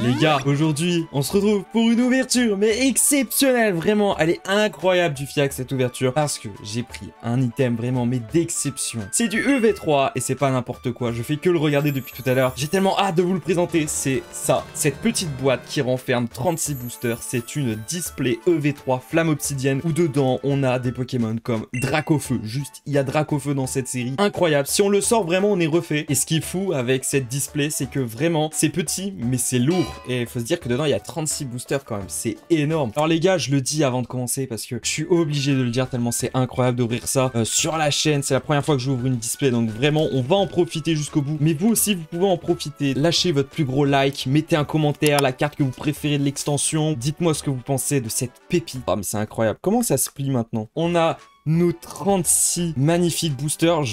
Les gars, aujourd'hui, on se retrouve pour une ouverture, mais exceptionnelle, vraiment. Elle est incroyable du FIAC, cette ouverture, parce que j'ai pris un item vraiment, mais d'exception. C'est du EV3, et c'est pas n'importe quoi. Je fais que le regarder depuis tout à l'heure. J'ai tellement hâte de vous le présenter. C'est ça, cette petite boîte qui renferme 36 boosters. C'est une display EV3 Flamme Obsidienne, où dedans, on a des Pokémon comme Dracofeu. Juste, il y a Dracofeu dans cette série. Incroyable. Si on le sort vraiment, on est refait. Et ce qui est fou avec cette display, c'est que vraiment, c'est petit, mais c'est lourd. Et il faut se dire que dedans, il y a 36 boosters quand même. C'est énorme. Alors les gars, je le dis avant de commencer parce que je suis obligé de le dire tellement c'est incroyable d'ouvrir ça sur la chaîne. C'est la première fois que j'ouvre une display. Donc vraiment, on va en profiter jusqu'au bout. Mais vous aussi, vous pouvez en profiter. Lâchez votre plus gros like. Mettez un commentaire, la carte que vous préférez de l'extension. Dites-moi ce que vous pensez de cette pépite. Ah mais c'est incroyable. Comment ça se plie maintenant? On a nos 36 magnifiques boosters,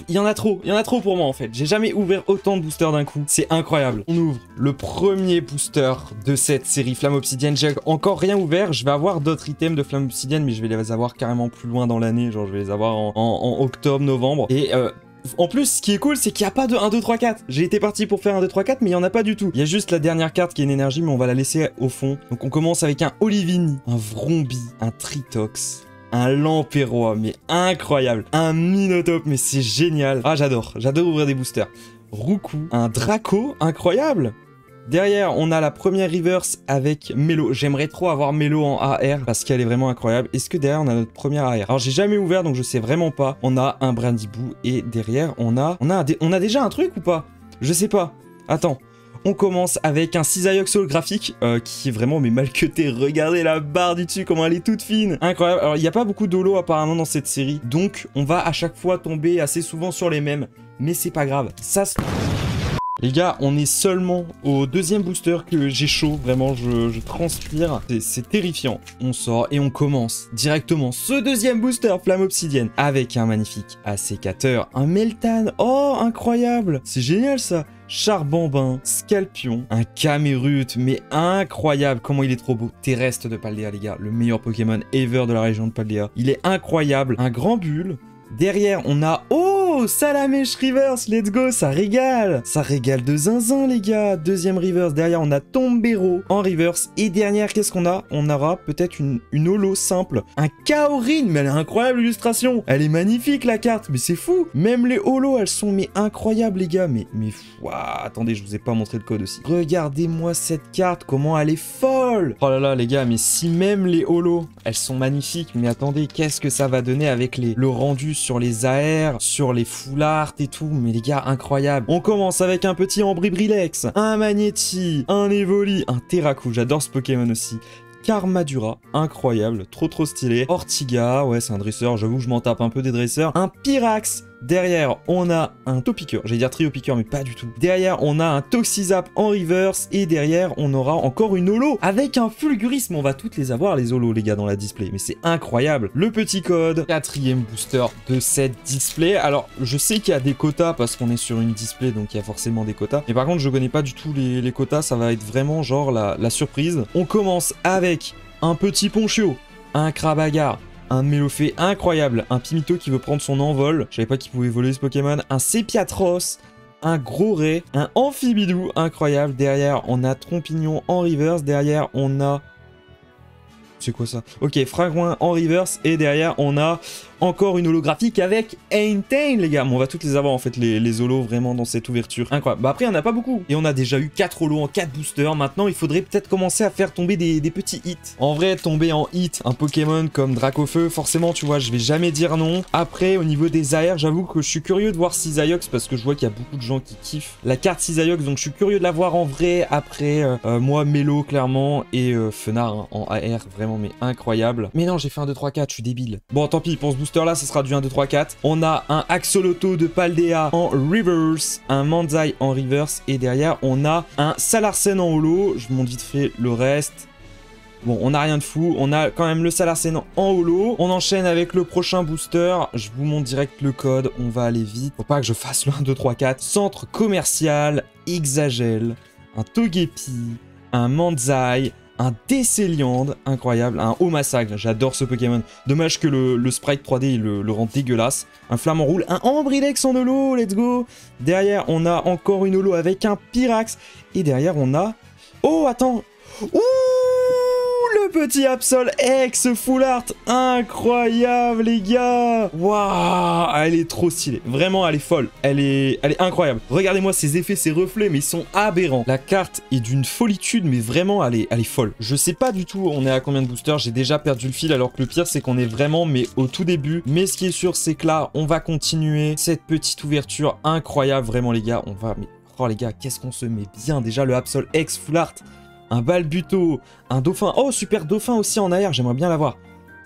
il y en a trop pour moi en fait. J'ai jamais ouvert autant de boosters d'un coup. C'est incroyable. On ouvre le premier booster de cette série Flamme Obsidienne. J'ai encore rien ouvert. Je vais avoir d'autres items de Flamme Obsidienne, mais je vais les avoir carrément plus loin dans l'année. Genre, je vais les avoir en octobre, novembre. Et en plus, ce qui est cool, c'est qu'il n'y a pas de 1, 2, 3, 4. J'ai été parti pour faire 1, 2, 3, 4, mais il n'y en a pas du tout. Il y a juste la dernière carte qui est une énergie, mais on va la laisser au fond. Donc on commence avec un Olivini, un Vrombi, un Tritox, un Lamperrois, mais incroyable. Un Minotaur, mais c'est génial. Ah, j'adore ouvrir des boosters. Roucou, un Draco, incroyable. Derrière, on a la première reverse avec Melo. J'aimerais trop avoir Melo en AR parce qu'elle est vraiment incroyable. Est-ce que derrière, on a notre première AR? Alors, j'ai jamais ouvert, donc je sais vraiment pas. On a un Brandibou et derrière, on a déjà un truc ou pas? Je sais pas. Attends. On commence avec un Cisaillux holographique qui est vraiment mais mal cuté. Regardez la barre du dessus, comment elle est toute fine. Incroyable. Alors, il n'y a pas beaucoup d'holo apparemment dans cette série. Donc, on va à chaque fois tomber assez souvent sur les mêmes. Mais c'est pas grave. Ça se... Les gars, on est seulement au deuxième booster que j'ai chaud. Vraiment, je transpire. C'est terrifiant. On sort et on commence directement ce deuxième booster Flamme Obsidienne avec un magnifique assécateur, un Meltan. Oh, incroyable. C'est génial ça. Charbambin, Scalpion, un Camerut, mais incroyable. Comment il est trop beau. Terrestre de Paldea, les gars. Le meilleur Pokémon ever de la région de Paldea. Il est incroyable. Un grand bulle. Derrière, on a... Oh, Salamèche Reverse, let's go, ça régale. Ça régale de zinzin, les gars. Deuxième reverse. Derrière, on a Tombero en reverse. Et dernière, qu'est-ce qu'on a? On aura peut-être une holo simple. Un Kaorin, mais elle a incroyable illustration. Elle est magnifique, la carte, mais c'est fou. Même les holos, elles sont mais incroyables, les gars. Mais ouah, attendez, je vous ai pas montré le code aussi. Regardez-moi cette carte, comment elle est folle. Oh là là, les gars, mais si même les holos, elles sont magnifiques. Mais attendez, qu'est-ce que ça va donner avec le rendu sur les AR, sur les full art et tout, mais les gars, incroyable. On commence avec un petit Ambribrilex, un Magnéti, un Evoli, un Terraku, j'adore ce Pokémon aussi. Karmadura, incroyable, trop stylé. Ortiga, ouais, c'est un dresseur, j'avoue que je m'en tape un peu des dresseurs. Un Pyrax. Derrière, on a un Topiqueur. J'allais dire Triopiqueur, mais pas du tout. Derrière, on a un Toxizap en reverse. Et derrière, on aura encore une holo avec un Fulgurisme. On va toutes les avoir, les holos, les gars, dans la display. Mais c'est incroyable. Le petit code. Quatrième booster de cette display. Alors, je sais qu'il y a des quotas parce qu'on est sur une display, donc il y a forcément des quotas. Mais par contre, je connais pas du tout les quotas. Ça va être vraiment genre la surprise. On commence avec un petit Ponchio, un Krabagar, un Mélofée incroyable, un Pimito qui veut prendre son envol, je savais pas qu'il pouvait voler ce Pokémon, un Sepiatros, un Gros Ray, un Amphibidou incroyable, derrière on a Trompignon en reverse, derrière on a... C'est quoi ça? Ok, Fragouin en reverse, et derrière on a encore une holographique avec Entei, les gars. Bon, on va toutes les avoir en fait, les holos vraiment dans cette ouverture. Incroyable. Bah après, il n'y en a pas beaucoup. Et on a déjà eu 4 holos en 4 boosters. Maintenant, il faudrait peut-être commencer à faire tomber des petits hits. En vrai, tomber en hit un Pokémon comme Dracofeu, forcément, tu vois, je vais jamais dire non. Après, au niveau des AR, j'avoue que je suis curieux de voir Cisaillux parce que je vois qu'il y a beaucoup de gens qui kiffent la carte Cisaillux. Donc, je suis curieux de la voir en vrai. Après, moi, Melo, clairement. Et Fenard hein, en AR, vraiment, mais incroyable. Mais non, j'ai fait un 2, 3, 4, je suis débile. Bon, tant pis, pour ce booster là, ça sera du 1, 2, 3, 4. On a un Axolotl de Paldea en reverse, un Manzai en reverse, et derrière, on a un Salarsen en holo. Je vous montre vite fait le reste. Bon, on n'a rien de fou. On a quand même le Salarsen en holo. On enchaîne avec le prochain booster. Je vous montre direct le code. On va aller vite. Faut pas que je fasse le 1, 2, 3, 4. Centre commercial, Exagel, un Togepi, un Manzai, un Décéliande, incroyable, un Omasag, j'adore ce Pokémon. Dommage que le sprite 3D il le rend dégueulasse. Un Flamant Roule, un Ambrilex en holo, let's go. Derrière, on a encore une holo avec un Pyrax. Et derrière, on a Oh, attends. Ouh, le petit Absol X Full Art. Incroyable, les gars. Waouh, elle est trop stylée. Vraiment, elle est folle. Elle est incroyable. Regardez-moi ces effets, ces reflets, mais ils sont aberrants. La carte est d'une folitude, mais vraiment, elle est folle. Je sais pas du tout on est à combien de boosters. J'ai déjà perdu le fil, alors que le pire, c'est qu'on est vraiment, mais au tout début. Mais ce qui est sûr, c'est que là, on va continuer cette petite ouverture incroyable. Vraiment, les gars, on va... Mais... Oh, les gars, qu'est-ce qu'on se met bien. Déjà, le Absol X Full Art. Un Balbuto, un dauphin. Oh, super dauphin aussi en air, j'aimerais bien l'avoir.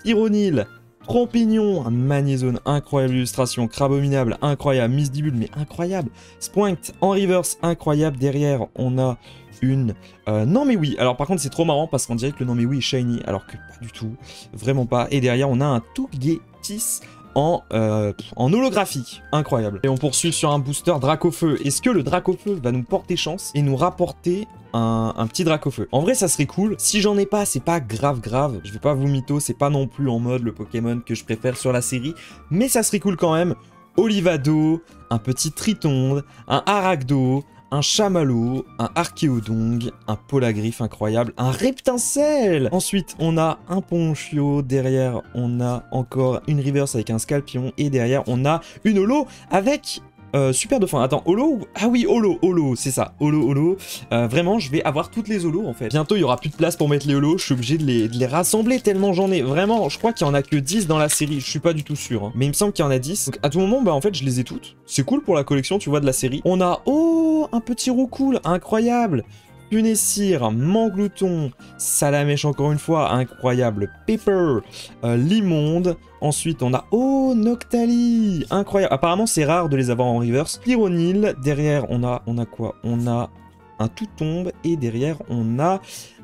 Tyronil, Trompignon, un Magnézone, incroyable illustration. Crabominable, incroyable. Misdibule, mais incroyable. Spoinct en reverse, incroyable. Derrière, on a une... non mais oui, alors par contre c'est trop marrant parce qu'on dirait que le non mais oui est shiny, alors que pas du tout, vraiment pas. Et derrière, on a un Togetis en holographique, incroyable. Et on poursuit sur un booster Dracofeu. Est-ce que le Dracofeu va nous porter chance et nous rapporter un petit Dracofeu? En vrai, ça serait cool. Si j'en ai pas, c'est pas grave. Je vais pas vous mytho, c'est pas non plus en mode le Pokémon que je préfère sur la série, mais ça serait cool quand même. Olivado, un petit Tritonde, un Aragdo, un Chamallow, un Archéodongue, un Polagriff incroyable, un Reptincelle. Ensuite, on a un Ponchio. Derrière, on a encore une Reverse avec un Scalpion. Et derrière, on a une Holo avec... super dauphin. Attends, holo? Ah oui, holo, c'est ça. Holo. Vraiment, je vais avoir toutes les holos en fait. Bientôt, il y aura plus de place pour mettre les holos. Je suis obligé de les rassembler tellement j'en ai. Vraiment, je crois qu'il y en a que 10 dans la série. Je suis pas du tout sûr. Hein. Mais il me semble qu'il y en a 10. Donc, à tout moment, bah en fait, je les ai toutes. C'est cool pour la collection, tu vois, de la série. On a, oh, un petit Roucoule, incroyable. Punessir, Manglouton, Salamèche encore une fois, incroyable, Pepper, Limonde, ensuite on a, oh, Noctali, incroyable, apparemment c'est rare de les avoir en reverse, Pyronil, derrière on a quoi? On a un Toutombe, et derrière on a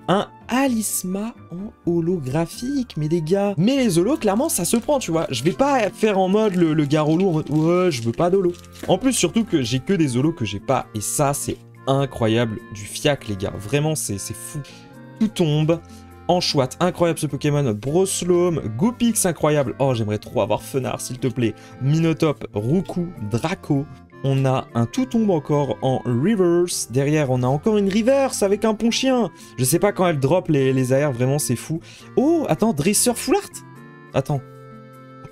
un Alisma en holographique, mais les gars, mais les holos, clairement, ça se prend, tu vois. Je vais pas faire en mode le gars relou, en mode, ouais, je veux pas d'holo. En plus, surtout que j'ai que des holos que j'ai pas, et ça, c'est incroyable du fiac, les gars. Vraiment, c'est fou. Tout tombe. Enchouette, incroyable ce Pokémon. Broslome, Goopix, incroyable. Oh, j'aimerais trop avoir Fenard, s'il te plaît. Minotop, Roucou, Draco. On a un tout tombe encore en reverse. Derrière, on a encore une reverse avec un Ponchien. Je sais pas quand elle drop les AR, vraiment, c'est fou. Oh, attends, Dresseur Full Art. Attends.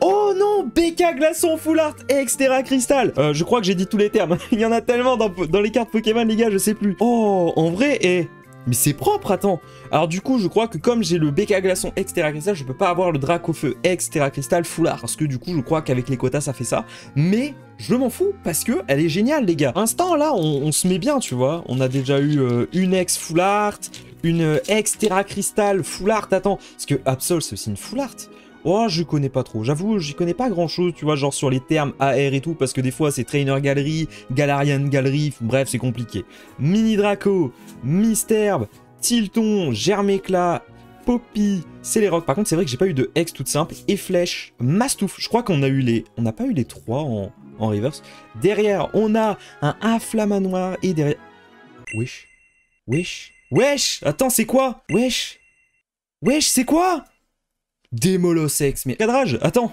Oh non, BK Glaçon Full Art et Extera Crystal. Je crois que j'ai dit tous les termes. Il y en a tellement dans les cartes Pokémon, les gars, je sais plus. Oh, en vrai, mais c'est propre, attends. Alors du coup, je crois que comme j'ai le BK Glaçon Extera Crystal, je peux pas avoir le Dracofeu Extera Crystal Full Art. Parce que du coup, je crois qu'avec les quotas, ça fait ça. Mais je m'en fous parce que elle est géniale, les gars. Instant, là, on se met bien, tu vois. On a déjà eu une Ex Full Art, une Extera Crystal Full Art. Attends, parce que Absol, c'est aussi une Full Art. Oh, je connais pas trop. J'avoue, j'y connais pas grand chose, tu vois, genre sur les termes AR et tout, parce que des fois c'est Trainer Gallery, Galarian Gallery, bref, c'est compliqué. Mini Draco, Misterbe, Tilton, Germéclat, Poppy, Céléroc. Par contre, c'est vrai que j'ai pas eu de X toute simple. Et Flèche, Mastouf. Je crois qu'on a eu les... On n'a pas eu les 3 en reverse. Derrière, on a un Inflamanoir et derrière... Wesh. Attends, c'est quoi? Wesh, c'est quoi? Démolosex, mais... Cadrage, attends.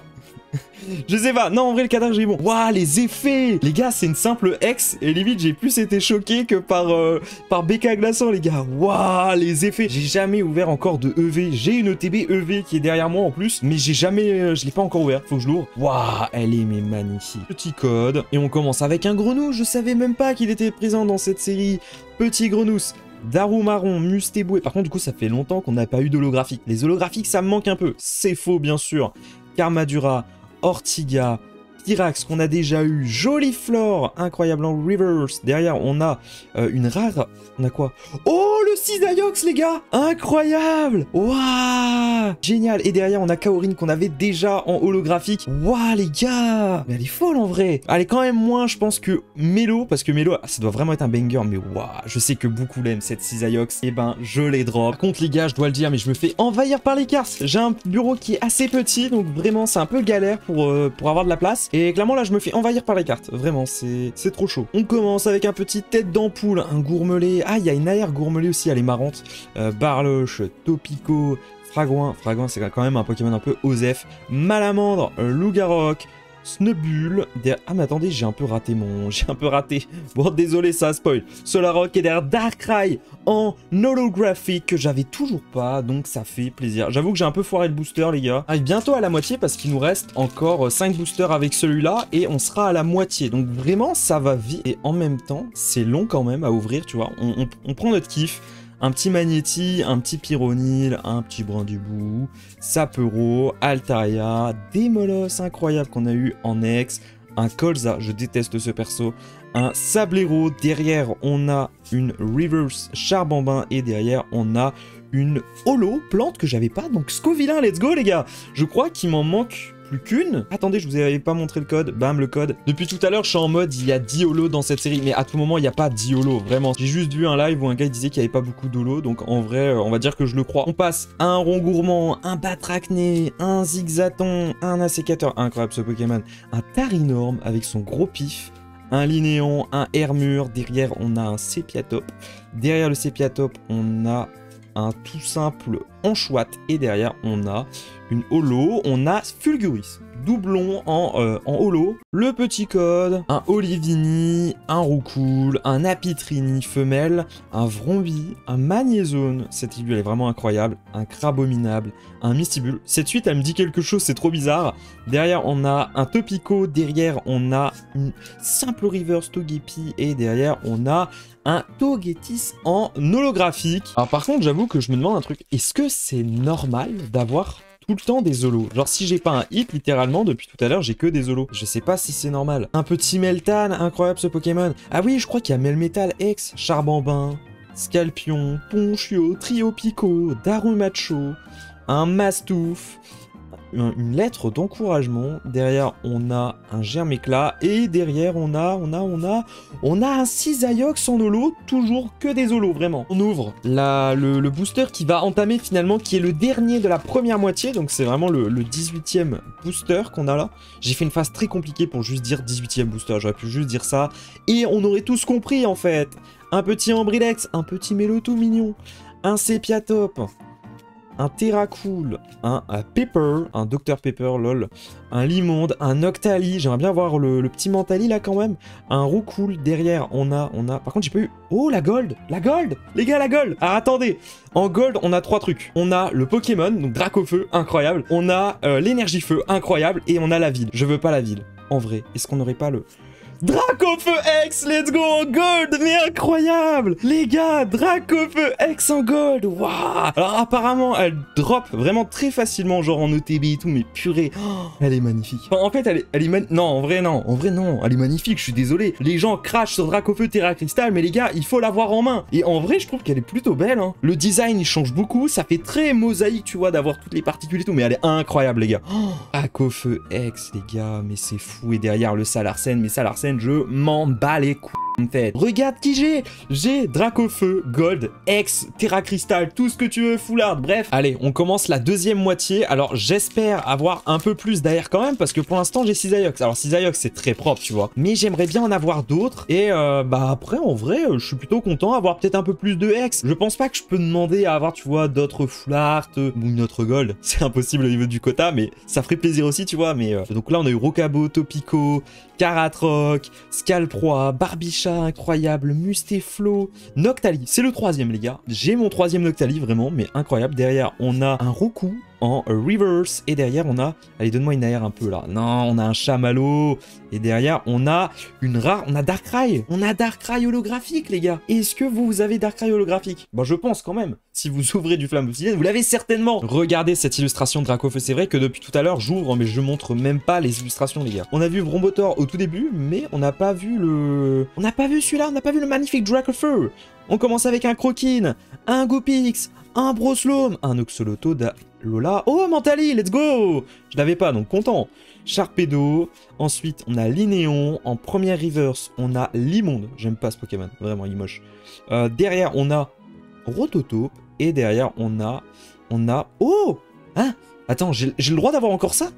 Je sais pas, non en vrai le cadrage est bon. Waouh, les effets. Les gars, c'est une simple X et limite j'ai plus été choqué que par BK Glaçon, les gars. Waouh, les effets. J'ai jamais ouvert encore de EV. J'ai une ETB EV qui est derrière moi en plus, mais j'ai jamais, je l'ai pas encore ouvert. Faut que je l'ouvre. Waouh, elle est mais magnifique. Petit code et on commence avec un grenouille. Je savais même pas qu'il était présent dans cette série. Petit grenousse. Darumaron, Mustéboué. Par contre, du coup, ça fait longtemps qu'on n'a pas eu d'holographique. Les holographiques, ça me manque un peu. C'est faux, bien sûr. Karmadura, Ortiga, Pyrax qu'on a déjà eu. Joliflore, incroyable en reverse. Derrière, on a une rare... On a quoi? Oh, le Cisaiox, les gars. Incroyable. Waouh, génial. Et derrière, on a Kaorin qu'on avait déjà en holographique. Waouh, les gars. Mais elle est folle, en vrai. Elle est quand même moins, je pense, que Melo. Parce que Melo, ça doit vraiment être un banger. Mais waouh, je sais que beaucoup l'aiment, cette Cisaiox. Et ben, je les drop. Par contre, les gars, je dois le dire, mais je me fais envahir par les cartes. J'ai un bureau qui est assez petit. Donc, vraiment, c'est un peu galère pour avoir de la place. Et clairement, là, je me fais envahir par les cartes. Vraiment, c'est trop chaud. On commence avec un petit tête d'ampoule, un gourmelet. Ah, il y a une AR gourmelet aussi, elle est marrante. Barloche, Topico, Fragouin. Fragouin, c'est quand même un Pokémon un peu osef. Malamandre, Lougarok, Snubbull. Ah mais attendez, j'ai un peu raté J'ai un peu raté. Bon, désolé, ça spoil. Solarok est derrière Darkrai en holographique que j'avais toujours pas, donc ça fait plaisir. J'avoue que j'ai un peu foiré le booster, les gars. Arrive bientôt à la moitié parce qu'il nous reste encore 5 boosters avec celui-là et on sera à la moitié. Donc vraiment, ça va vite. Et en même temps, c'est long quand même à ouvrir, tu vois. On prend notre kiff. Un petit Magnéti, un petit Pyronil, un petit Brindibou, Sapero, Altaria, des Molosses incroyables qu'on a eu en ex, un Colza, je déteste ce perso, un Sablero, derrière on a une Reverse Charbambin et derrière on a une Holo, plante que j'avais pas, donc Scovillain, let's go les gars. Je crois qu'il m'en manque plus qu'une. Attendez, je vous avais pas montré le code. Bam, le code. Depuis tout à l'heure, je suis en mode, il y a 10 holos dans cette série. Mais à tout moment, il n'y a pas 10 holos. Vraiment. J'ai juste vu un live où un gars disait qu'il n'y avait pas beaucoup d'holos. Donc en vrai, on va dire que je le crois. On passe à un Rongourmand, un Batracné, un Zigzaton, un Assécateur. Incroyable ce Pokémon. Un Tarinorm avec son gros pif. Un Linéon, un Hermure. Derrière, on a un Sépiatop. Derrière le Sépiatop, on a un tout simple Anchouat. Et derrière, on a une holo, on a Fulguris, doublon en holo, le petit code, un Olivini, un Roucoule, un Apitrini femelle, un Vrombi, un Magnézone, cette aiguille elle est vraiment incroyable, un Crabominable, un Mistibule. Cette suite elle me dit quelque chose, c'est trop bizarre. Derrière on a un Topico, derrière on a une simple reverse Togepi et derrière on a un Togetis en holographique. Alors par contre j'avoue que je me demande un truc, est-ce que c'est normal d'avoir tout le temps des holos? Genre si j'ai pas un hit, littéralement, depuis tout à l'heure, j'ai que des holos. Je sais pas si c'est normal. Un petit Meltan, incroyable ce Pokémon. Ah oui, je crois qu'il y a Melmetal X, Charbambin, Scalpion, Ponchio, Triopico, Darumacho, un Mastouf, une lettre d'encouragement. Derrière, on a un Germéclat. Et derrière, on a un Cisaillux en holo. Toujours que des holos, vraiment. On ouvre le booster qui va entamer finalement, qui est le dernier de la première moitié. Donc c'est vraiment le 18e booster qu'on a là. J'ai fait une phase très compliquée pour juste dire 18e booster. J'aurais pu juste dire ça. Et on aurait tous compris en fait. Un petit Ambrilex, un petit Meloto mignon, un Sépiatop, un Terracool, un Pepper, un Dr Pepper, lol, un Limonde, un Octali, j'aimerais bien voir le petit Mentali là quand même, un Roucoule, derrière on a, par contre j'ai pas eu, oh la Gold, les gars la Gold, alors attendez, en Gold on a 3 trucs, on a le Pokémon, donc Dracofeu, incroyable, on a l'énergie feu, incroyable, et on a la ville, je veux pas la ville, en vrai, est-ce qu'on aurait pas le... Dracofeu X, let's go en gold, mais incroyable. Les gars, Dracofeu X en gold, waouh. Alors apparemment, elle drop vraiment très facilement, genre en ETB et tout, mais purée, oh, elle est magnifique. Enfin, en fait, elle est non, en vrai non, elle est magnifique, je suis désolé. Les gens crachent sur Dracofeu Terra Crystal, mais les gars, il faut l'avoir en main. Et en vrai, je trouve qu'elle est plutôt belle, hein. Le design, il change beaucoup, ça fait très mosaïque, tu vois, d'avoir toutes les particules et tout, mais elle est incroyable, les gars. Oh, Dracofeu X, les gars, mais c'est fou. Et derrière, le Salarsen, mais Salarsen, je m'en bats les couilles en fait. Regarde qui j'ai Dracofeu, Gold, X, Terra Crystal, tout ce que tu veux, Foulard, bref. Allez, on commence la deuxième moitié. Alors j'espère avoir un peu plus d'air quand même, parce que pour l'instant j'ai Cisaillux. Alors Cisaillux c'est très propre, tu vois, mais j'aimerais bien en avoir d'autres. Et bah après en vrai, je suis plutôt content d'avoir peut-être un peu plus de X. Je pense pas que je peux demander à avoir, tu vois, d'autres Foulards ou une autre Gold. C'est impossible au niveau du quota, mais ça ferait plaisir aussi, tu vois. Mais donc là on a eu Rocabo, Topico, Caratroc, Scalproie, Barbicha, incroyable, Mustéflo, Noctali, c'est le 3e les gars. J'ai mon 3e Noctali vraiment, mais incroyable. Derrière on a un Roku en reverse et derrière on a, allez donne-moi une AR un peu là, non on a un Chamallow et derrière on a une rare, on a Darkrai holographique les gars. Est-ce que vous avez Darkrai holographique? Bon je pense quand même, si vous ouvrez du Flamme Obsidienne vous l'avez certainement. Regardez cette illustration de Dracofeu, c'est vrai que depuis tout à l'heure j'ouvre mais je montre même pas les illustrations les gars. On a vu Vrombotor au tout début mais on n'a pas vu celui-là, on n'a pas vu le magnifique Dracofeu. On commence avec un Croquine, un Goopix, un Broslome, un Oxoloto Lola. Oh, Mentali, let's go. Je l'avais pas, donc content. Sharpedo. Ensuite, on a Linéon. En première reverse, on a Limonde. J'aime pas ce Pokémon, vraiment, il est moche. Derrière, on a Rototope. Et derrière, on a... Oh, hein. Attends, j'ai le droit d'avoir encore ça?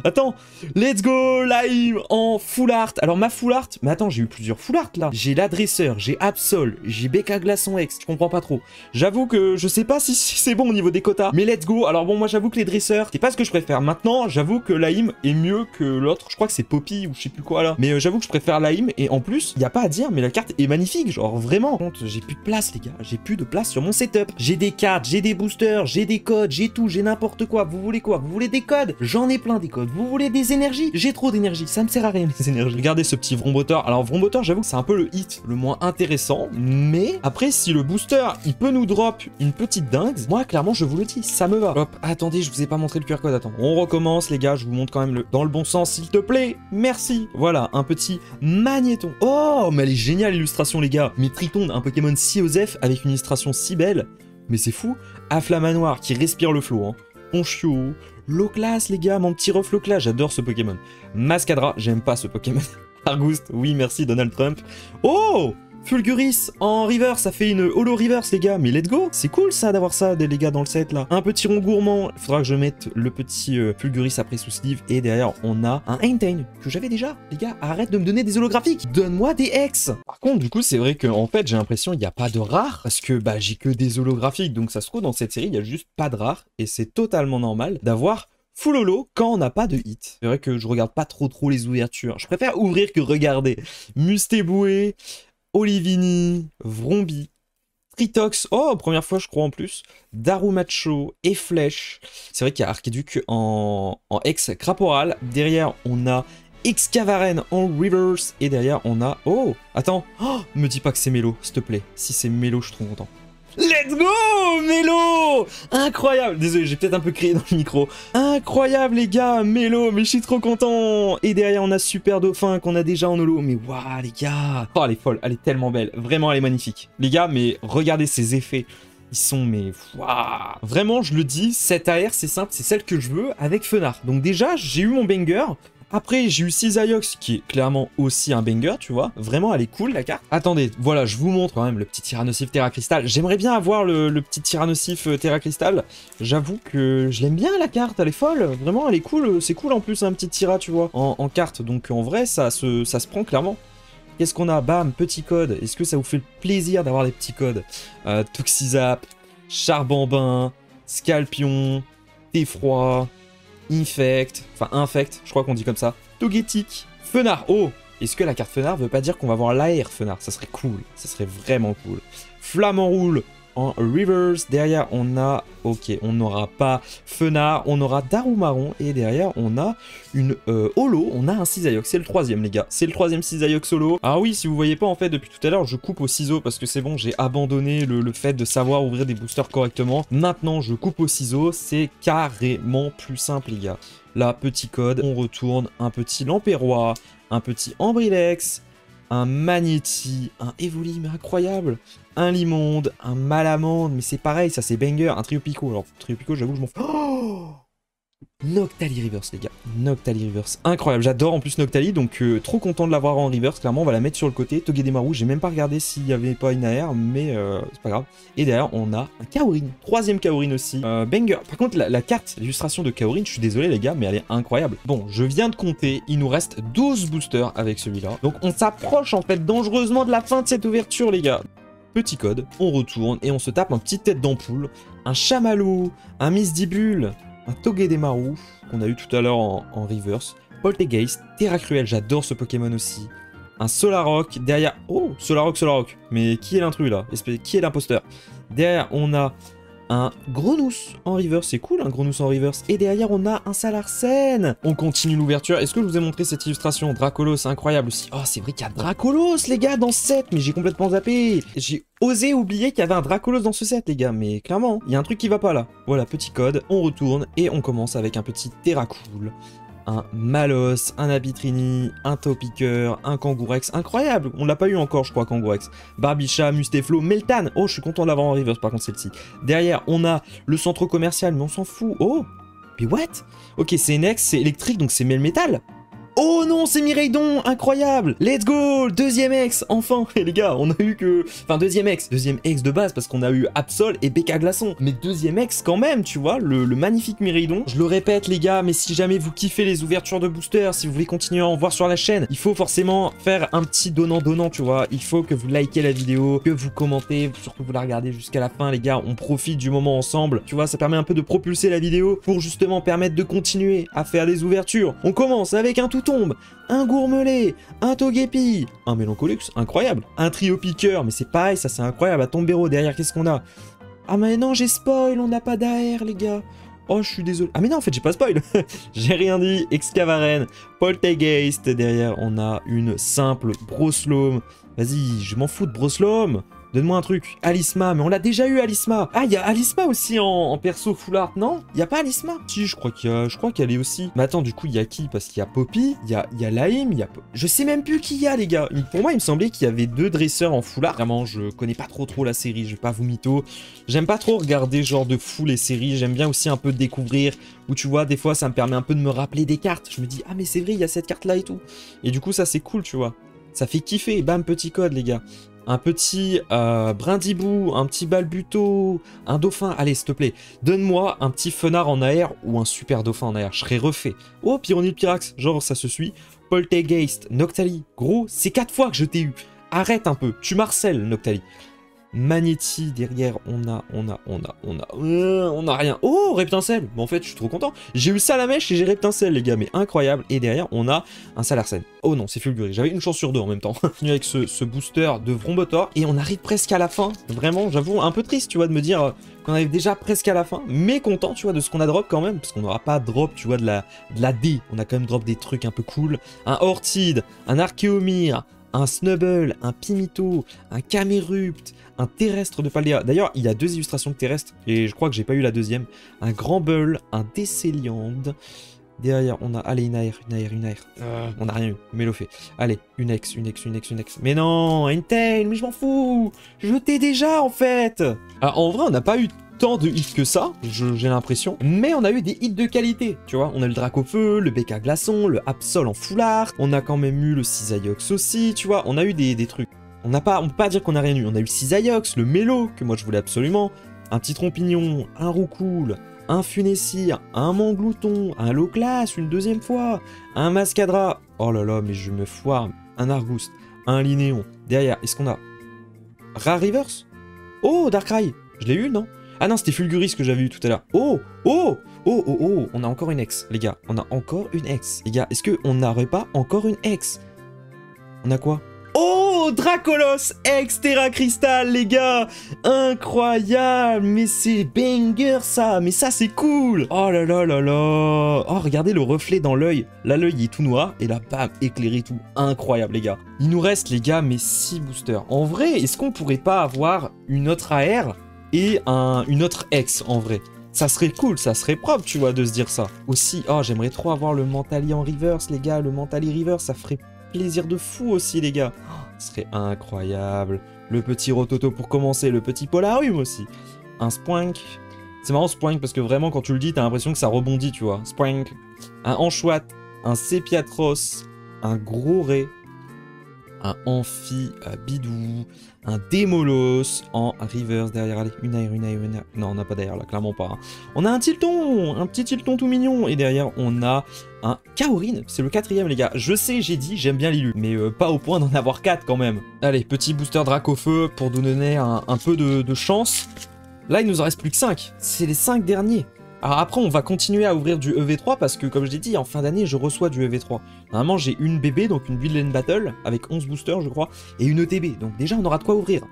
Attends, let's go, Lime en full art. Alors ma full art, mais attends, j'ai eu plusieurs full art là. J'ai l'adresseur, j'ai Absol, j'ai Becca Glaçon X, je comprends pas trop. J'avoue que je sais pas si c'est bon au niveau des quotas, mais let's go. Alors bon, moi j'avoue que les dresseurs, c'est pas ce que je préfère. Maintenant, j'avoue que Lime est mieux que l'autre. Je crois que c'est Poppy ou je sais plus quoi là. Mais j'avoue que je préfère Lime et en plus, il y a pas à dire, mais la carte est magnifique, genre vraiment. Par contre, j'ai plus de place les gars, j'ai plus de place sur mon setup. J'ai des cartes, j'ai des boosters, j'ai des codes, j'ai tout, j'ai n'importe quoi. Vous voulez quoi? Vous voulez des codes? J'en ai plein des codes. Vous voulez des énergies? J'ai trop d'énergie, ça me sert à rien les énergies. Regardez ce petit Vromboteur. Alors Vromboteur, j'avoue que c'est un peu le hit le moins intéressant, mais après si le booster il peut nous drop une petite dingue, moi clairement je vous le dis, ça me va. Hop, attendez, je vous ai pas montré le QR code, attends. On recommence les gars, je vous montre quand même dans le bon sens s'il te plaît. Merci. Voilà, un petit magnéton. Oh, mais elle est géniale l'illustration les gars. Mais Triton, un Pokémon si osef avec une illustration si belle, mais c'est fou. Afflamanoir qui respire le flot, hein. Ponchio, Loclas les gars, mon petit ref Loclas, j'adore ce Pokémon. Mascadra, j'aime pas ce Pokémon. Argouste, oui merci Donald Trump. Oh, Fulguris en reverse, ça fait une holo reverse les gars, mais let's go. C'est cool ça d'avoir ça les gars dans le set là. Un petit rond gourmand, il faudra que je mette le petit Fulguris après sous sleeve. Et derrière on a un Entane que j'avais déjà. Les gars, arrête de me donner des holographiques, donne-moi des X. Par contre du coup c'est vrai que en fait j'ai l'impression il n'y a pas de rare, parce que bah j'ai que des holographiques, donc ça se trouve dans cette série il y a juste pas de rare, et c'est totalement normal d'avoir full holo quand on n'a pas de hit. C'est vrai que je regarde pas trop les ouvertures. Je préfère ouvrir que regarder. Mustéboué, Olivini, Vrombi, Tritox, oh, première fois je crois en plus, Darumacho et Flèche. C'est vrai qu'il y a Archiduc en ex Craporal. Derrière, on a Excavaren en reverse. Et derrière, on a... Oh, attends. Oh, me dis pas que c'est Mélo, s'il te plaît. Si c'est Mélo, je suis trop content. Let's go, Mélo! Incroyable! Désolé, j'ai peut-être un peu crié dans le micro. Incroyable, les gars, Mélo, mais je suis trop content! Et derrière, on a Super Dauphin qu'on a déjà en holo. Mais waouh, les gars! Oh, elle est folle, elle est tellement belle. Vraiment, elle est magnifique. Les gars, mais regardez ces effets. Ils sont, mais waouh! Vraiment, je le dis, cette AR, c'est simple, c'est celle que je veux avec Fenard. Donc déjà, j'ai eu mon banger. Après, j'ai eu Cisaiox qui est clairement aussi un banger, tu vois. Vraiment, elle est cool, la carte. Attendez, voilà, je vous montre quand même le petit Tyrannosif Terra Crystal. J'aimerais bien avoir le petit Tyrannosif Terra Crystal. J'avoue que je l'aime bien, la carte. Elle est folle. Vraiment, elle est cool. C'est cool, en plus, un petit Tyra, tu vois, en carte. Donc, en vrai, ça se prend clairement. Qu'est-ce qu'on a? Bam, petit code. Est-ce que ça vous fait le plaisir d'avoir des petits codes? Toxizap, Charbambin, Scalpion, Theffroi... Infect, je crois qu'on dit comme ça. Togetic, Fenard. Oh, est-ce que la carte Fenard veut pas dire qu'on va avoir l'AR Fenard? Ça serait cool, ça serait vraiment cool. Flammenroule en reverse. Derrière, on a... Ok, on n'aura pas Fenard, on aura Darumaron. Et derrière, on a une holo. On a un Cisaiox. C'est le troisième, les gars. C'est le troisième Cisaiox holo. Ah oui, si vous voyez pas, en fait, depuis tout à l'heure, je coupe au ciseau parce que c'est bon, j'ai abandonné le fait de savoir ouvrir des boosters correctement. Maintenant, je coupe au ciseau. C'est carrément plus simple, les gars. Là, petit code. On retourne un petit Lampérois, un petit Ambrilex, un Magnéti, un Evoli, mais incroyable, un Limonde, un Malamande, mais c'est pareil, ça c'est banger, un Triopico. Alors, Triopico, j'avoue que je m'en fous. Oh, Noctali Reverse, les gars. Noctali Reverse. Incroyable, j'adore en plus Noctali, donc trop content de l'avoir en Reverse. Clairement, on va la mettre sur le côté. Togedemaru, j'ai même pas regardé s'il n'y avait pas une AR, mais c'est pas grave. Et derrière, on a un Kaorin. Troisième Kaorin aussi. Banger. Par contre, la carte, l'illustration de Kaorin, je suis désolé les gars, mais elle est incroyable. Bon, je viens de compter, il nous reste 12 boosters avec celui-là. Donc on s'approche en fait dangereusement de la fin de cette ouverture, les gars. Petit code, on retourne et on se tape un petit tête d'ampoule, un Chamallow, un Misdibule, un Togedemaru, qu'on a eu tout à l'heure en reverse, Poltegeist, Terra Cruel, j'adore ce Pokémon aussi, un Solarock, derrière... Oh, Solarock, mais qui est l'intrus là? Qui est l'imposteur? Derrière, on a un Gronous en reverse, c'est cool un Gronous en reverse, et derrière on a un Salarsen. On continue l'ouverture. Est-ce que je vous ai montré cette illustration? Dracolos, c'est incroyable aussi. Oh, c'est vrai qu'il y a Dracolos les gars dans ce set, mais j'ai complètement zappé. J'ai osé oublier qu'il y avait un Dracolos dans ce set les gars, mais clairement, il y a un truc qui va pas là. Voilà, petit code, on retourne et on commence avec un petit Terracool, un Malos, un Abitrini, un Topiqueur, un Kangourex, incroyable, on l'a pas eu encore je crois Kangourex, Barbicha, Musteflo, Meltan, oh je suis content de l'avoir en reverse par contre celle-ci. Derrière on a le centre commercial mais on s'en fout, oh, mais what? Ok c'est Nex, c'est électrique donc c'est Melmetal. Oh non, c'est Miraidon, incroyable. Let's go, deuxième ex, enfin. Et les gars, on a eu que... Enfin, deuxième ex de base, parce qu'on a eu Absol et BK Glaçon. Mais deuxième ex quand même, tu vois, le magnifique Miraidon. Je le répète, les gars, mais si jamais vous kiffez les ouvertures de boosters, si vous voulez continuer à en voir sur la chaîne, il faut forcément faire un petit donnant-donnant, tu vois. Il faut que vous likez la vidéo, que vous commentez, surtout vous la regardez jusqu'à la fin, les gars. On profite du moment ensemble, tu vois, ça permet un peu de propulser la vidéo pour justement permettre de continuer à faire des ouvertures. On commence avec un tout tombe, un gourmelet, un togepi, un mélancolux, incroyable, un trio piqueur, mais c'est pareil, ça c'est incroyable, à tombero, derrière qu'est-ce qu'on a? Ah mais non, j'ai spoil, on n'a pas d'AR les gars. Oh, je suis désolé. Ah mais non, en fait, j'ai pas spoil. J'ai rien dit. Excavaren, Poltergeist, derrière, on a une simple Broslome. Vas-y, je m'en fous de Broslome. Donne-moi un truc. Alisma, mais on l'a déjà eu, Alisma. Ah, il y a Alisma aussi en perso full art, non? Il y a pas Alisma? Si, je crois qu'elle est aussi. Mais attends, du coup, il y a qui? Parce qu'il y a Poppy, il y a Laim, il y a... Je sais même plus qui il y a, les gars. Pour moi, il me semblait qu'il y avait 2 dresseurs en full art. Vraiment, je connais pas trop la série, je vais pas vous mytho. J'aime pas trop regarder genre de fou les séries. J'aime bien aussi un peu découvrir. Où tu vois, des fois, ça me permet un peu de me rappeler des cartes. Je me dis, ah mais c'est vrai, il y a cette carte-là et tout. Et du coup, ça, c'est cool, tu vois. Ça fait kiffer. Bam, petit code, les gars. Un petit brindibou, un petit balbuto, un dauphin. Allez, s'il te plaît, donne-moi un petit fenard en AR ou un super dauphin en AR. Je serais refait. Oh, Pyronide Pyrax, genre ça se suit. Poltergeist, Noctali. Gros, c'est 4 fois que je t'ai eu. Arrête un peu, tu marcelles, Noctali. Magnéti, derrière, on a rien. Oh, Reptincelle. Bon, en fait, je suis trop content. J'ai eu Salamèche et j'ai Reptincelle, les gars, mais incroyable. Et derrière, on a un Salarsen. Oh non, c'est Fulguré. J'avais une chance sur 2 en même temps. Avec ce booster de Vrombotor. Et on arrive presque à la fin. Vraiment, j'avoue, un peu triste, tu vois, de me dire qu'on arrive déjà presque à la fin. Mais content, tu vois, de ce qu'on a drop quand même. Parce qu'on n'aura pas drop, tu vois, de la D. On a quand même drop des trucs un peu cool. Un Ortide, un Archéomir, un Snubble, un Pimito, un Camerupt, un terrestre de Paldea. D'ailleurs, il y a 2 illustrations de terrestres, et je crois que j'ai pas eu la deuxième. Un Grand Bull, un Décéliande. Derrière, on a... Allez, une AR. On a rien eu, mais le fait. Allez, une ex. Mais non, une tail, mais je m'en fous. Je t'ai déjà, en fait. Alors, en vrai, on n'a pas eu tant de hits que ça, j'ai l'impression. Mais on a eu des hits de qualité, tu vois. On a eu le Dracofeu, le BK Glaçon, le Absol en full art. On a quand même eu le Cisaiox aussi, tu vois. On a eu des trucs. On peut pas dire qu'on a rien eu. On a eu le Cisaiox, le Mélo, que moi je voulais absolument. Un petit Trompignon, un Roucoule, un Funessir, un Manglouton, un Loclas une deuxième fois, un Mascadra. Oh là là, mais je me foire. Un Argouste, un Linéon. Derrière, est-ce qu'on a... Rare Reverse? Oh, Darkrai. Je l'ai eu, non? Ah non, c'était Fulguris que j'avais eu tout à l'heure. Oh, on a encore une ex, les gars. On a encore une ex. Les gars, est-ce qu'on n'aurait pas encore une ex? On a quoi? Oh, Dracolos ex Terra Crystal, les gars. Incroyable. Mais c'est banger, ça. Mais ça, c'est cool. Oh là là là là. Oh, regardez le reflet dans l'œil. Là, l'œil est tout noir. Et là, bam, éclairé tout. Incroyable, les gars. Il nous reste, les gars, mais 6 boosters. En vrai, est-ce qu'on pourrait pas avoir une autre AR et une autre ex, en vrai? Ça serait cool, ça serait propre, tu vois, de se dire ça. Aussi, oh, j'aimerais trop avoir le Mentali en reverse, les gars. Le Mentali reverse, ça ferait plaisir de fou aussi, les gars. Oh, ce serait incroyable. Le petit Rototo pour commencer, le petit Polarium aussi. Un Spoink. C'est marrant, Spoink, parce que vraiment, quand tu le dis, t'as l'impression que ça rebondit, tu vois. Spoink. Un Anchouat, un Sepiatros, un Gros Ré, un Amphi Bidou, un Démolos en reverse derrière. Allez, une air. Non, on n'a pas d'air là, clairement pas. Hein. On a un Tilton, un petit Tilton tout mignon. Et derrière, on a un Kaorin. C'est le 4ème, les gars. Je sais, j'ai dit, j'aime bien l'illu, mais pas au point d'en avoir 4 quand même. Allez, petit booster Dracofeu pour nous donner un peu de chance. Là, il nous en reste plus que 5. C'est les 5 derniers. Alors après, on va continuer à ouvrir du EV3 parce que, comme je l'ai dit, en fin d'année, je reçois du EV3. Normalement, j'ai une BB, donc une Build and Battle, avec 11 boosters, je crois, et une ETB. Donc déjà, on aura de quoi ouvrir.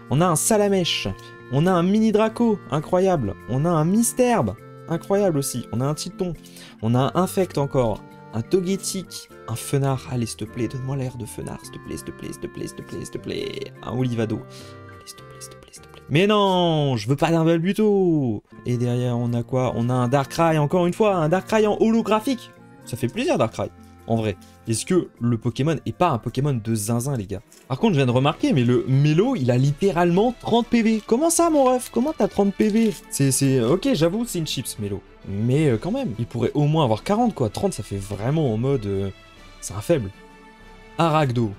On a un Salamèche, on a un Mini Draco, incroyable. On a un Misterbe, incroyable aussi. On a un Tilton, on a un Infect encore, un Togetic, un Fenard. Allez, s'il te plaît, donne-moi l'air de Fenard, s'il te plaît, s'il te plaît, s'il te plaît, s'il te plaît, s'il te plaît. Un Olivado. Allez, s'il te plaît, s'il te plaît, s'il te plaît. Mais non, je veux pas d'un Balbuto. Et derrière, on a quoi? On a un Darkrai, encore une fois, un Darkrai en holographique. Ça fait plaisir, Darkrai, en vrai. Est-ce que le Pokémon est pas un Pokémon de zinzin, les gars? Par contre, je viens de remarquer, mais le Mélo, il a littéralement 30 PV. Comment ça, mon ref? Comment t'as 30 PV? Ok, j'avoue, c'est une chips, Mélo. Mais quand même, il pourrait au moins avoir 40, quoi. 30, ça fait vraiment en mode... C'est un faible. Aragdo,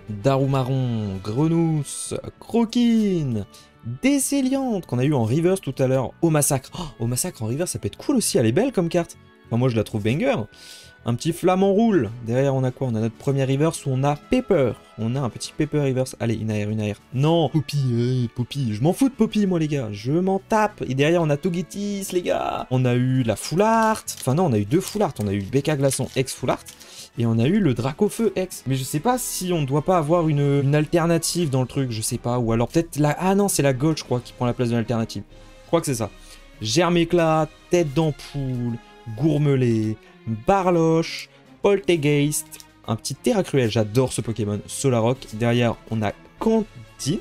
Darumaron, Grenousse, Croquine, Décéliante, qu'on a eu en reverse tout à l'heure, au massacre. Oh, au massacre en reverse, ça peut être cool aussi, elle est belle comme carte. Enfin, moi je la trouve banger. Un petit flamant roule. Derrière, on a quoi? On a notre premier reverse où on a Pepper. On a un petit Pepper reverse. Allez, une AR, une AR. Non, Poppy, Poppy. Je m'en fous de Poppy, moi, les gars. Je m'en tape. Et derrière, on a Togetis, les gars. On a eu la Full Art. Enfin, non, on a eu deux Full Art. On a eu Becca Glaçon ex Full Art. Et on a eu le Dracofeu ex. Mais je sais pas si on doit pas avoir une alternative dans le truc. Je sais pas. Ou alors peut-être la... Ah non, c'est la Gold, je crois, qui prend la place de l'alternative. Je crois que c'est ça. Germe-éclat, tête d'ampoule, gourmelet, barloche, poltergeist, un petit terra cruel, j'adore ce Pokémon, Solarock. Derrière, on a Candine.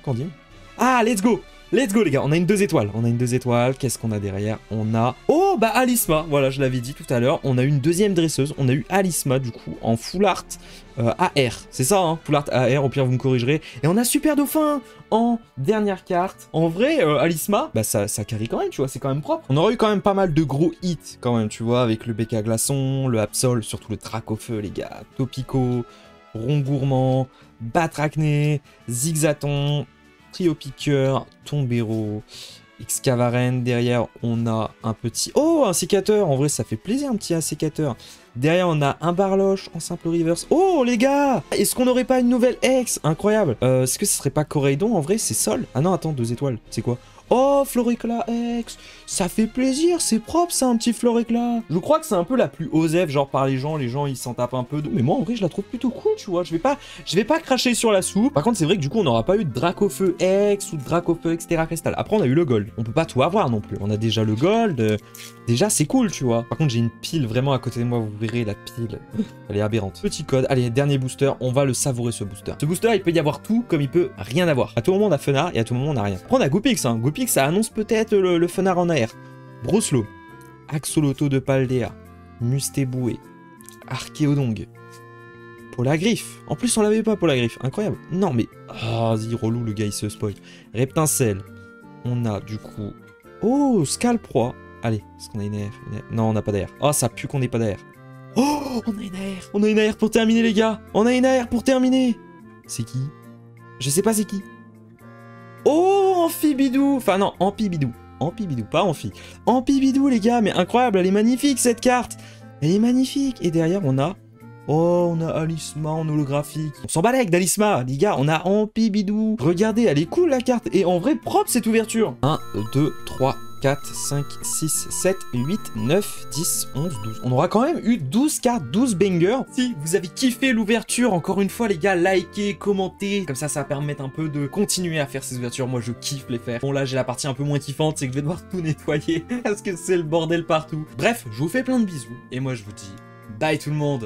Candine. Ah, let's go! Let's go les gars, on a une 2 étoiles. On a une 2 étoiles, qu'est-ce qu'on a derrière? On a... Oh, bah Alisma, voilà, je l'avais dit tout à l'heure. On a une deuxième dresseuse, on a eu Alisma du coup, en full art AR. C'est ça, hein, full art AR, au pire vous me corrigerez. Et on a Super Dauphin en dernière carte. En vrai, Alisma, bah ça carry quand même, tu vois, c'est quand même propre. On aurait eu quand même pas mal de gros hits quand même, tu vois, avec le Becca Glaçon, le Absol, surtout le Dracofeu les gars, Topico, Rongourmand, Batracné, Zigzaton, Trio Piqueur, Tombero, Excavaren. Derrière, on a un petit... Oh, un sécateur. En vrai, ça fait plaisir, un petit sécateur. Derrière, on a un Barloche en simple reverse. Oh, les gars! Est-ce qu'on n'aurait pas une nouvelle ex? Incroyable. Est-ce que ce serait pas Coraidon? En vrai, c'est Sol. Ah non, attends, 2 étoiles. C'est quoi? Oh, Floréclat ex! Ça fait plaisir, c'est propre ça, un petit Floréclat. Je crois que c'est un peu la plus osef, genre par les gens ils s'en tapent un peu. Mais moi en vrai je la trouve plutôt cool, tu vois. Je vais pas cracher sur la soupe. Par contre c'est vrai que du coup on n'aura pas eu de Dracofeu ex ou de Dracofeu etc. Cristal. Après on a eu le gold. On peut pas tout avoir non plus. On a déjà le gold. Déjà c'est cool, tu vois. Par contre j'ai une pile vraiment à côté de moi, vous verrez la pile. Elle est aberrante. Petit code. Allez, dernier booster, on va le savourer ce booster. Ce booster il peut y avoir tout comme il peut rien avoir. À tout moment on a Fenard et à tout moment on a rien. Après on a Goopix, hein. Goopix ça annonce peut-être le Fenard en air. Broslo, Axoloto de Paldea, Mustéboué, Archéodong, Polagriffe. En plus, on l'avait pas, Polagriffe. Incroyable. Non, mais... Ah, vas-y, relou, le gars, il se spoil. Reptincelle. On a, du coup... Oh, Scalproie. Allez, est-ce qu'on a une AR? Non, on n'a pas d'AR. Oh, ça pue qu'on n'ait pas d'AR. Oh, on a une AR. On a une AR pour terminer, les gars. On a une AR pour terminer. C'est qui? Je sais pas c'est qui. Oh, Amphibidou. Enfin, non, Ampibidou. Ampibidou, pas Amphi. Ampibidou, les gars, mais incroyable, elle est magnifique, cette carte. Elle est magnifique. Et derrière, on a... Oh, on a Alisma en holographique. On s'en balèque d'Alisma, les gars, on a Ampibidou. Regardez, elle est cool, la carte. Et en vrai, propre, cette ouverture. 1, 2, 3, 4, 5, 6, 7, 8, 9, 10, 11, 12. On aura quand même eu 12 cartes, 12 bangers. Si vous avez kiffé l'ouverture, encore une fois les gars, likez, commentez. Comme ça va permettre un peu de continuer à faire ces ouvertures. Moi je kiffe les faire. Bon là j'ai la partie un peu moins kiffante, c'est que je vais devoir tout nettoyer. Parce que c'est le bordel partout. Bref, je vous fais plein de bisous. Et moi je vous dis bye tout le monde.